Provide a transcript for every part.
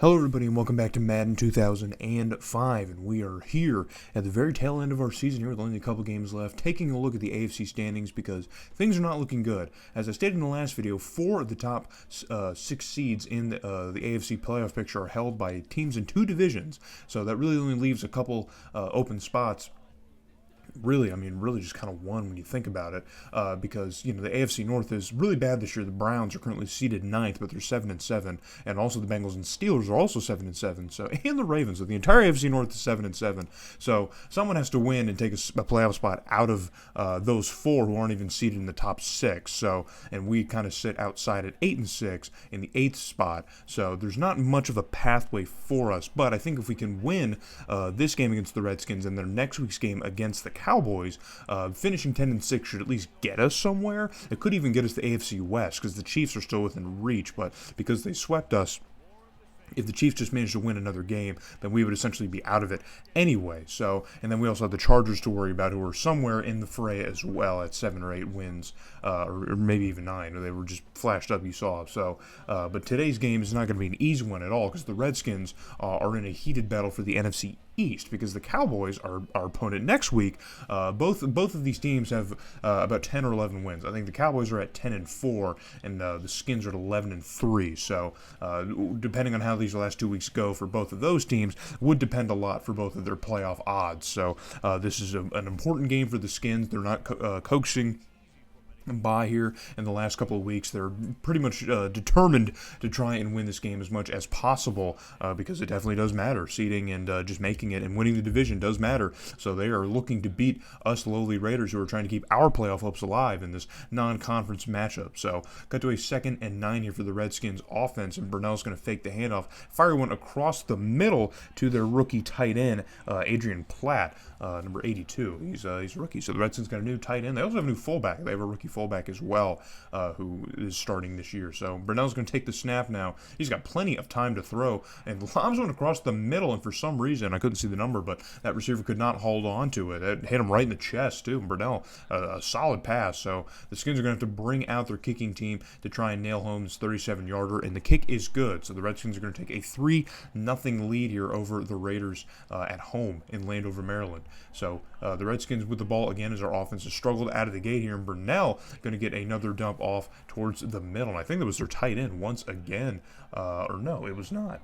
Hello everybody and welcome back to Madden 2005, and we are here at the very tail end of our season here with only a couple games left, taking a look at the AFC standings because things are not looking good. As I stated in the last video, 4 of the top 6 seeds in the AFC playoff picture are held by teams in 2 divisions, so that really only leaves a couple open spots. Really just kind of one when you think about it, because the AFC North is really bad this year. The Browns are currently seeded 9th, but they're 7-7, and also the Bengals and Steelers are also 7-7. So, and the Ravens, so the entire AFC North is 7-7. So someone has to win and take a playoff spot out of those 4 who aren't even seeded in the top 6. So, and we kind of sit outside at 8-6 in the 8th spot. So there's not much of a pathway for us. But I think if we can win this game against the Redskins and their next week's game against the Cowboys, finishing 10-6 should at least get us somewhere. It could even get us the AFC West because the Chiefs are still within reach, but because they swept us, if the Chiefs just managed to win another game, then we would essentially be out of it anyway. So, and then we also have the Chargers to worry about, who are somewhere in the fray as well at 7 or 8 wins, or maybe even 9. They were just flashed up, you saw. So, but today's game is not going to be an easy one at all because the Redskins are in a heated battle for the NFC East, because the Cowboys are our opponent next week. Both of these teams have about 10 or 11 wins. I think the Cowboys are at 10-4, and the Skins are at 11-3. So, depending on how these last 2 weeks go for both of those teams, would depend a lot for both of their playoff odds. So, this is an important game for the Skins. They're not coaxing by here in the last couple of weeks. They're pretty much determined to try and win this game as much as possible, because it definitely does matter. Seeding and just making it and winning the division does matter. So they are looking to beat us lowly Raiders, who are trying to keep our playoff hopes alive in this non-conference matchup. So cut to a 2nd and 9 here for the Redskins offense, and Burnell's going to fake the handoff, fire one across the middle to their rookie tight end, Adrian Platt, number 82. He's a rookie. So the Redskins got a new tight end. They also have a new fullback. They have a rookie fullback as well, who is starting this year. So Burnell's going to take the snap now. He's got plenty of time to throw, and lobs one across the middle, and for some reason, I couldn't see the number, but that receiver could not hold on to it. It hit him right in the chest, too. Burnell, a solid pass. So the Skins are going to have to bring out their kicking team to try and nail home this 37-yarder, and the kick is good. So the Redskins are going to take a 3-0 lead here over the Raiders at home in Landover, Maryland. So the Redskins with the ball again as our offense has struggled out of the gate here, and Burnell going to get another dump off towards the middle. And I think that was their tight end once again. Or no, it was not.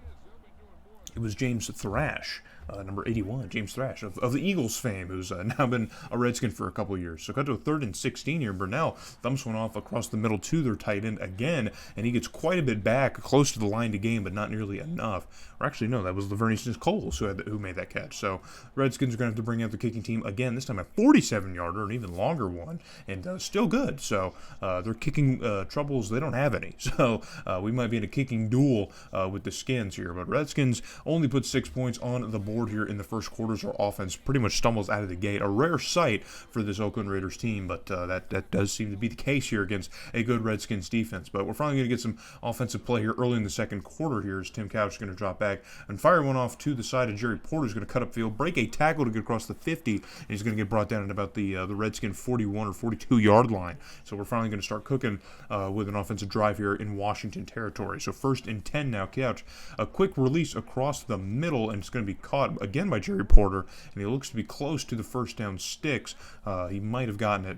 It was James Thrash, number 81, James Thrash of the Eagles fame, who's now been a Redskin for a couple of years. So cut to a 3rd and 16 here. Burnell thumps one off across the middle to their tight end again, and he gets quite a bit back, close to the line to gain, but not nearly enough. Or actually, no, that was Laverne Coles who made that catch. So Redskins are going to have to bring out the kicking team again, this time a 47-yarder, an even longer one, and still good. So their kicking troubles, they don't have any. So we might be in a kicking duel with the Skins here, but Redskins only put 6 points on the board here in the first quarter, so our offense pretty much stumbles out of the gate. A rare sight for this Oakland Raiders team, but that does seem to be the case here against a good Redskins defense. But we're finally going to get some offensive play here early in the second quarter here, as Tim Couch is going to drop back and fire one off to the side, and Jerry Porter is going to cut upfield, break a tackle to get across the 50, and he's going to get brought down at about the Redskin 41 or 42-yard line. So we're finally going to start cooking with an offensive drive here in Washington territory. So 1st and 10 now. Couch, a quick release across the middle, and it's going to be caught again by Jerry Porter, and he looks to be close to the first down sticks. He might have gotten it,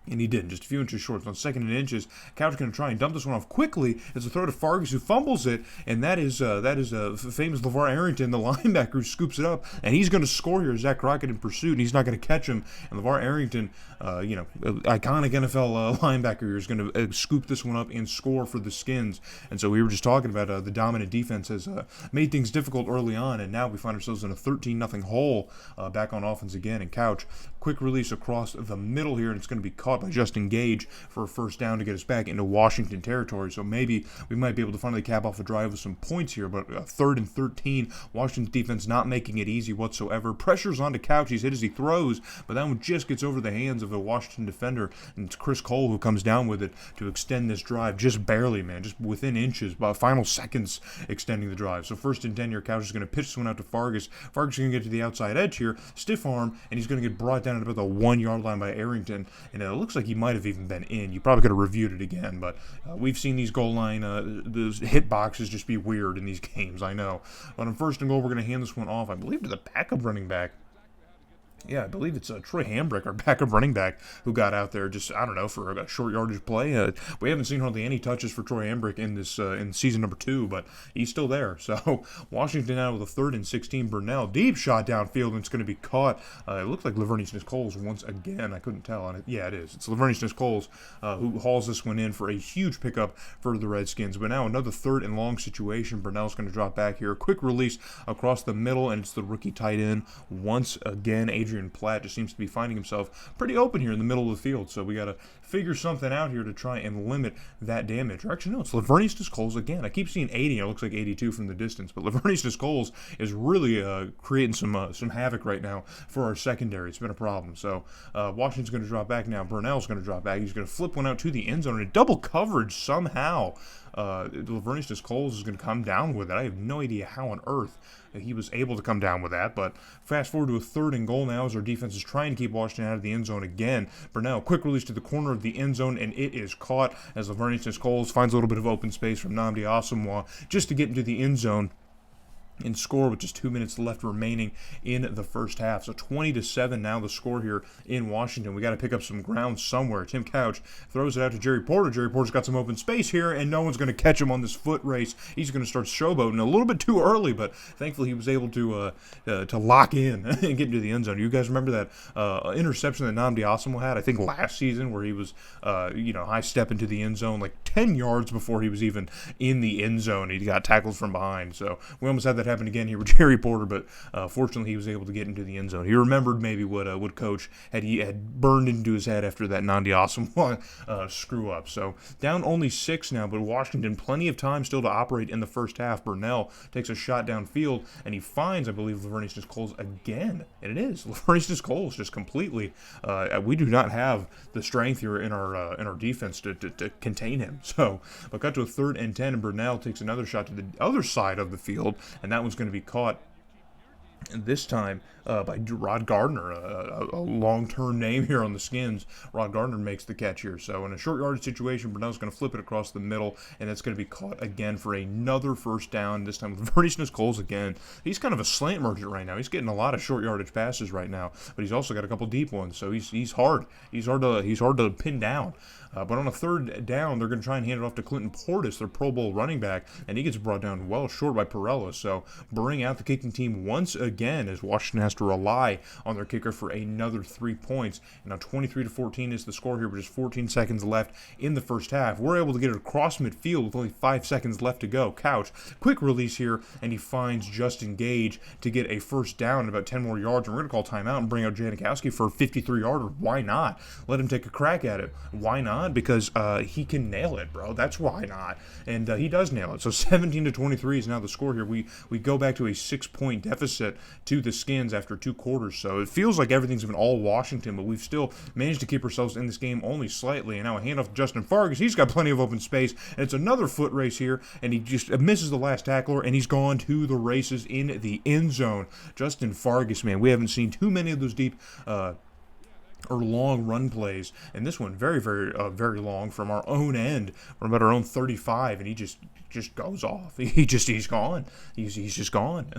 and he didn't, just a few inches short. On 2nd and inches, Couch is going to try and dump this one off quickly. It's a throw to Fargas, who fumbles it, and that is famous LeVar Arrington, the linebacker, who scoops it up, and he's going to score here. Zach Crockett in pursuit, and he's not going to catch him. And LeVar Arrington, iconic NFL linebacker, is going to scoop this one up and score for the Skins. And so we were just talking about the dominant defense has made things difficult early on, and now we find ourselves in a 13-0 hole back on offense again. And Couch, quick release across the middle here, and it's going to be caught by Justin Gage for a first down to get us back into Washington territory. So maybe we might be able to finally cap off a drive with some points here, but 3rd and 13, Washington defense not making it easy whatsoever. Pressure's onto Couch. He's hit as he throws, but that one just gets over the hands of a Washington defender, and it's Chris Cole who comes down with it to extend this drive just barely, man, just within inches, by final seconds extending the drive. So 1st and 10 here, Couch is going to pitch this one out to Fargas. Fargas is going to get to the outside edge here, stiff arm, and he's going to get brought down down at about the 1 yard line by Arrington, and it looks like he might have even been in. You probably could have reviewed it again, but we've seen these goal line, those hit boxes just be weird in these games, I know. But on 1st and goal, we're going to hand this one off, I believe, to the backup running back. Yeah, I believe it's Troy Hambrick, our backup running back, who got out there just, I don't know, for a short yardage play. We haven't seen hardly any touches for Troy Hambrick in this in season number 2, but he's still there. So Washington out with a 3rd and 16. Burnell, deep shot downfield, and it's going to be caught. It looks like Laverne Smith-Coles once again. I couldn't tell. Yeah, it is. It's Laverne Smith-Coles who hauls this one in for a huge pickup for the Redskins. But now another 3rd and long situation. Burnell's going to drop back here. Quick release across the middle, and it's the rookie tight end once again, Adrian Platt just seems to be finding himself pretty open here in the middle of the field. So we got to figure something out here to try and limit that damage. Or actually, no, it's Laverne Smith-Coles again. I keep seeing 80. It looks like 82 from the distance. But Laverne Smith-Coles is really creating some havoc right now for our secondary. It's been a problem. So Washington's going to drop back now. Burnell's going to drop back. He's going to flip one out to the end zone. And double coverage somehow. Laverne Smith-Coles is going to come down with it. I have no idea how on earth he was able to come down with that, but fast forward to a 3rd and goal now as our defense is trying to keep Washington out of the end zone again. Burnell, quick release to the corner of the end zone, and it is caught as Laverne Smith-Coles finds a little bit of open space from Nnamdi Asomugha just to get into the end zone and score with just 2 minutes left remaining in the first half. So 20-7 now the score here in Washington. We got to pick up some ground somewhere. Tim Couch throws it out to Jerry Porter. Jerry Porter's got some open space here, and no one's going to catch him on this foot race. He's going to start showboating a little bit too early, but thankfully he was able to lock in and get into the end zone. You guys remember that interception that Nnamdi Asomugha had, I think last season, where he was high step into the end zone like 10 yards before he was even in the end zone. He got tackled from behind. So we almost had that happen again here with Jerry Porter, but fortunately he was able to get into the end zone. He remembered maybe what Coach had burned into his head after that Nnamdi Asomugha screw up. So down only 6 now, but Washington plenty of time still to operate in the first half. Burnell takes a shot downfield, and he finds, I believe, Laverne Smith-Coles again, and it is Laverne Smith-Coles just completely. We do not have the strength here in our defense to contain him. So, but got to a 3rd and 10, and Burnell takes another shot to the other side of the field, and that one's going to be caught this time by Rod Gardner, a long-term name here on the Skins. Rod Gardner makes the catch here. So in a short yardage situation, Burnell's going to flip it across the middle, and that's going to be caught again for another first down, this time with Laverne Smith-Coles again. He's kind of a slant merchant right now. He's getting a lot of short yardage passes right now, but he's also got a couple deep ones, so he's hard. He's hard to pin down. But on a 3rd down, they're going to try and hand it off to Clinton Portis, their Pro Bowl running back, and he gets brought down well short by Perella. So bring out the kicking team once again as Washington has to rely on their kicker for another 3 points. And now 23-14 is the score here with just 14 seconds left in the first half. We're able to get it across midfield with only 5 seconds left to go. Couch, quick release here, and he finds Justin Gage to get a first down in about 10 more yards. And we're going to call timeout and bring out Janikowski for a 53-yarder. Why not? Let him take a crack at it. Why not? Because he can nail it, bro. That's why not. And he does nail it. So 17-23 is now the score here. We go back to a 6-point deficit to the Skins after 2 quarters. So it feels like everything's been all Washington, but we've still managed to keep ourselves in this game only slightly. And now a handoff to Justin Fargas. He's got plenty of open space. And it's another foot race here. And he just misses the last tackler, and he's gone to the races in the end zone. Justin Fargas, man, we haven't seen too many of those deep or long run plays, and this one very, very long from our own end, from about our own 35, and he just goes off. He's gone. He's just gone.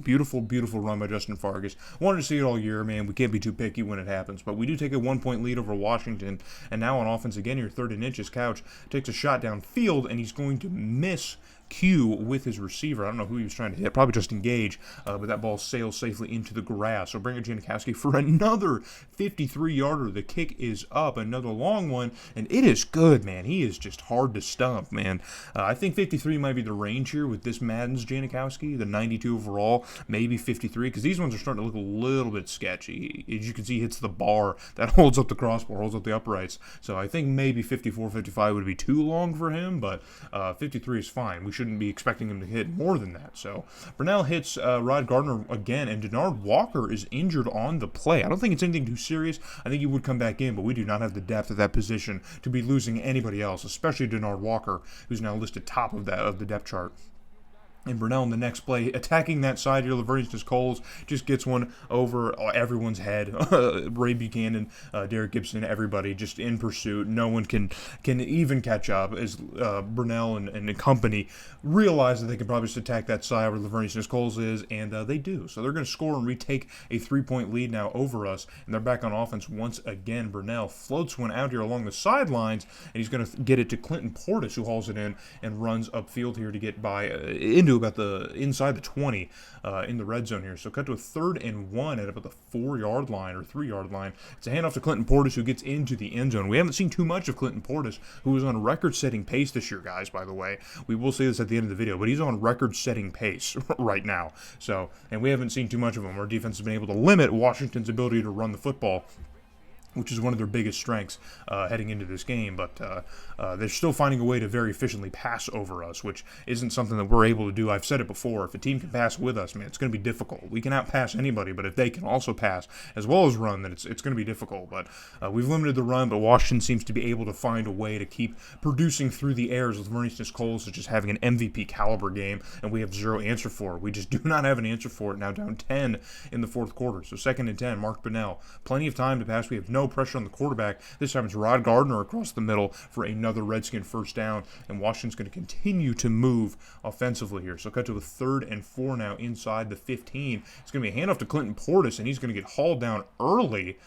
Beautiful run by Justin Fargas. Wanted to see it all year, man. We can't be too picky when it happens, but we do take a 1-point lead over Washington, and now on offense again here, 3rd and inches. Couch takes a shot downfield, and he's going to miss Q with his receiver. I don't know who he was trying to hit, probably just engage, but that ball sails safely into the grass. So bring in Janikowski for another 53-yarder. The kick is up, another long one, and it is good, man. He is just hard to stump, man. I think 53 might be the range here with this Madden's Janikowski, the 92 overall, maybe 53, because these ones are starting to look a little bit sketchy. As you can see, he hits the bar that holds up the crossbar, holds up the uprights. So I think maybe 54, 55 would be too long for him, but 53 is fine. We shouldn't be expecting him to hit more than that. So Burnell hits Rod Gardner again, and Denard Walker is injured on the play. I don't think it's anything too serious. I think he would come back in, but we do not have the depth at that position to be losing anybody else, especially Denard Walker, who's now listed top of the depth chart. And Brunell in the next play, attacking that side here, Laverne Coles just gets one over everyone's head. Ray Buchanan, Derek Gibson, everybody just in pursuit. No one can even catch up as Brunell and company realize that they can probably just attack that side where Laverne Coles is, and they do. So they're going to score and retake a 3-point lead now over us, and they're back on offense once again. Brunell floats one out here along the sidelines, and he's going to get it to Clinton Portis, who hauls it in and runs upfield here to get by into about the inside the 20 in the red zone here. So cut to a 3rd and 1 at about the 4-yard line or 3-yard line. It's a handoff to Clinton Portis, who gets into the end zone. We haven't seen too much of Clinton Portis, who is on record-setting pace this year, guys, by the way. We will say this at the end of the video, but he's on record-setting pace right now. So, and we haven't seen too much of him. Our defense has been able to limit Washington's ability to run the football, which is one of their biggest strengths heading into this game. But they're still finding a way to very efficiently pass over us, which isn't something that we're able to do. I've said it before. If a team can pass with us, man, it's going to be difficult. We can outpass anybody, but if they can also pass as well as run, then it's going to be difficult. But we've limited the run, but Washington seems to be able to find a way to keep producing through the airs with Maurice Coles just having an MVP caliber game, and we have zero answer for it. We just do not have an answer for it now, down 10 in the 4th quarter. So 2nd and 10, Mark Bunnell. Plenty of time to pass. We have no pressure on the quarterback. This time it's Rod Gardner across the middle for another Redskin first down, and Washington's going to continue to move offensively here. So cut to a 3rd and 4 now inside the 15. It's going to be a handoff to Clinton Portis, and he's going to get hauled down early.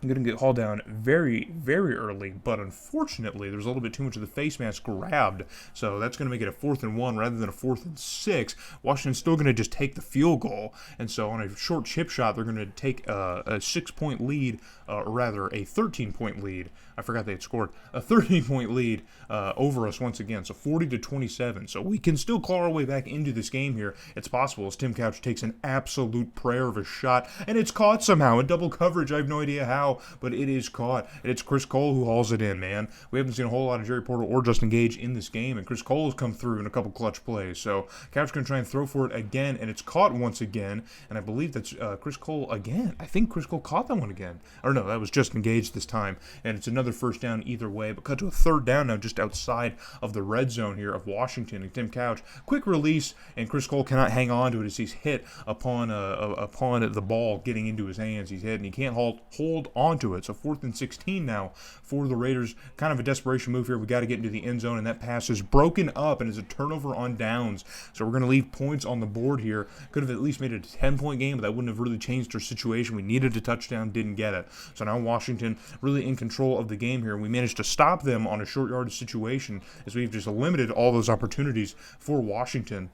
Going to get hauled down very, very early, but unfortunately, there's a little bit too much of the face mask grabbed, so that's going to make it a 4th and 1 rather than a 4th and 6. Washington's still going to just take the field goal, and so on a short chip shot, they're going to take a 6-point lead, or rather a 13-point lead. I forgot they had scored a 13-point lead over us once again, so 40-27. So we can still claw our way back into this game here. It's possible as Tim Couch takes an absolute prayer of a shot, and it's caught somehow in double coverage. I have no idea how, but it is caught, and it's Chris Cole who hauls it in, man. We haven't seen a whole lot of Jerry Porter or Justin Gage in this game, and Chris Cole has come through in a couple clutch plays. So Couch going to try and throw for it again, and it's caught once again, and I believe that's Chris Cole again. I think Chris Cole caught that one again. Or no, that was Justin Gage this time, and it's another first down either way, but cut to a 3rd down now just outside of the red zone here of Washington, and Tim Couch, quick release, and Chris Cole cannot hang on to it as he's hit upon the ball getting into his hands. He's hit, and he can't hold onto it. So 4th and 16 now for the Raiders. Kind of a desperation move here. We got to get into the end zone, and that pass is broken up, and it's a turnover on downs. So we're going to leave points on the board here. Could have at least made it a 10-point game, but that wouldn't have really changed our situation. We needed a touchdown, didn't get it. So now Washington really in control of the game here. We managed to stop them on a short yardage situation as we've just limited all those opportunities for Washington.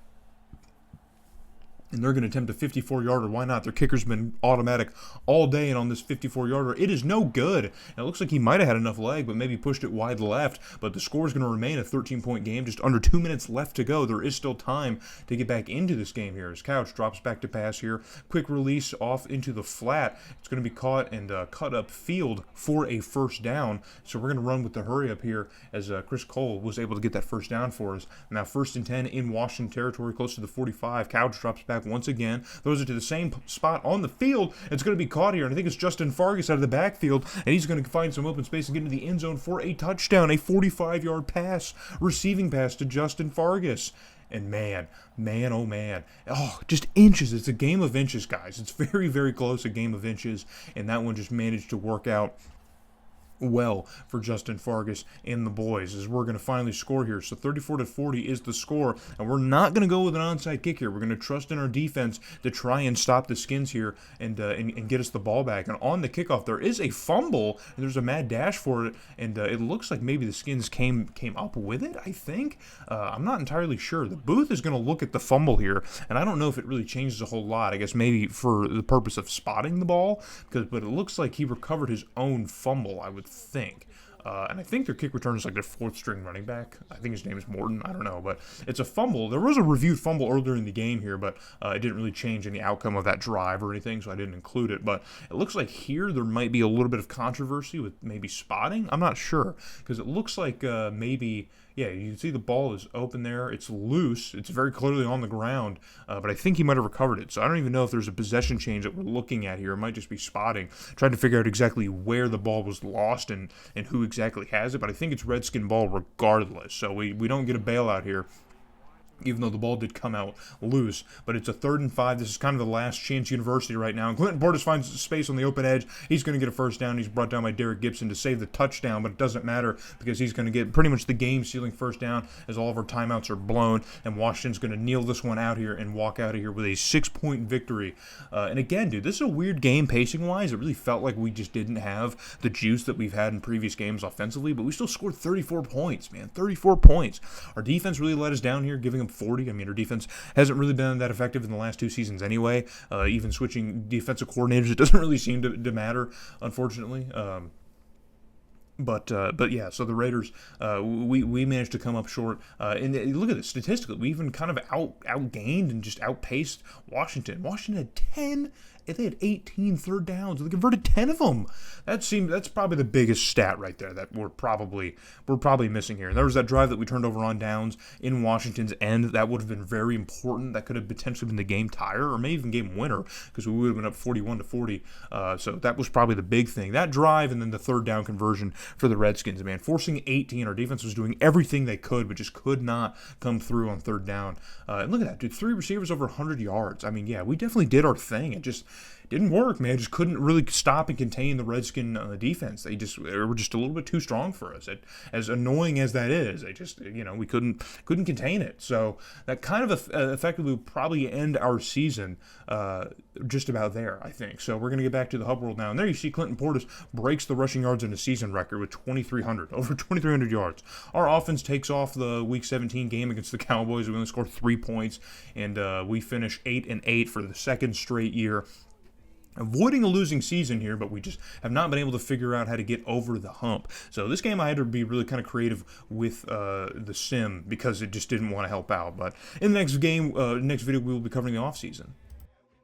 And they're going to attempt a 54-yarder. Why not? Their kicker's been automatic all day, and on this 54-yarder, it is no good. And it looks like he might have had enough leg, but maybe pushed it wide left. But the score is going to remain a 13-point game. Just under 2 minutes left to go. There is still time to get back into this game here. As Couch drops back to pass here. Quick release off into the flat. It's going to be caught and cut up field for a first down. So we're going to run with the hurry up here as Chris Cole was able to get that first down for us. Now 1st and 10 in Washington territory, close to the 45. Couch drops back once again, throws it to the same spot on the field. It's going to be caught here, and I think it's Justin Fargas out of the backfield, and he's going to find some open space and get into the end zone for a touchdown, a 45-yard pass, receiving pass to Justin Fargas. And man, oh man, just inches. It's a game of inches, guys. It's very, very close, a game of inches, and that one just managed to work out well for Justin Fargas and the boys as we're going to finally score here. So 34-40 is the score, and we're not going to go with an onside kick here. We're going to trust in our defense to try and stop the Skins here and get us the ball back. And on the kickoff, there is a fumble, and there's a mad dash for it, and it looks like maybe the Skins came up with it, I think. I'm not entirely sure. The booth is going to look at the fumble here, and I don't know if it really changes a whole lot. I guess maybe for the purpose of spotting the ball, but it looks like he recovered his own fumble, I would think. And I think their kick return is like their 4th-string running back. I think his name is Morton. I don't know, but it's a fumble. There was a reviewed fumble earlier in the game here, but it didn't really change any outcome of that drive or anything, so I didn't include it. But it looks like here there might be a little bit of controversy with maybe spotting. I'm not sure, because it looks like maybe... Yeah, you can see the ball is open there. It's loose. It's very clearly on the ground, but I think he might have recovered it. So I don't even know if there's a possession change that we're looking at here. It might just be spotting, trying to figure out exactly where the ball was lost and who exactly has it. But I think it's Redskin ball regardless. So we don't get a bailout here. even though the ball did come out loose. But it's a 3rd and 5. This is kind of the last chance university right now. And Clinton Portis finds space on the open edge. He's going to get a first down. He's brought down by Derek Gibson to save the touchdown, but it doesn't matter because he's going to get pretty much the game-sealing first down as all of our timeouts are blown, and Washington's going to kneel this one out here and walk out of here with a 6-point victory. And again, dude, this is a weird game pacing-wise. It really felt like we just didn't have the juice that we've had in previous games offensively, but we still scored 34 points, man. 34 points. Our defense really let us down here, giving them 40. I mean, our defense hasn't really been that effective in the last 2 seasons anyway. Even switching defensive coordinators, it doesn't really seem to matter, unfortunately. But yeah, so the Raiders, we managed to come up short. And look at this, statistically, we even kind of outgained and just outpaced Washington. Washington had 10. They had 18 third downs. They converted 10 of them. That's probably the biggest stat right there that we're probably missing here. And there was that drive that we turned over on downs in Washington's end. That would have been very important. That could have potentially been the game tire or maybe even game winner because we would have been up 41-40. So that was probably the big thing. That drive and then the third down conversion for the Redskins, man. Forcing 18. Our defense was doing everything they could, but just could not come through on third down. And look at that, dude. 3 receivers over 100 yards. I mean, yeah, we definitely did our thing. It just didn't work, man. Just couldn't really stop and contain the Redskin defense. They were just a little bit too strong for us. As annoying as that is, we couldn't contain it. So that kind of effectively would probably end our season just about there, I think. So we're gonna get back to the hub world now, and there you see Clinton Portis breaks the rushing yards in a season record with 2,300, over 2,300 yards. Our offense takes off the Week 17 game against the Cowboys. We only scored 3 points, and we finish 8-8 for the 2nd straight year. Avoiding a losing season here, but we just have not been able to figure out how to get over the hump. So this game I had to be really kind of creative with the sim because it just didn't want to help out. But in the next game, next video, we will be covering the offseason.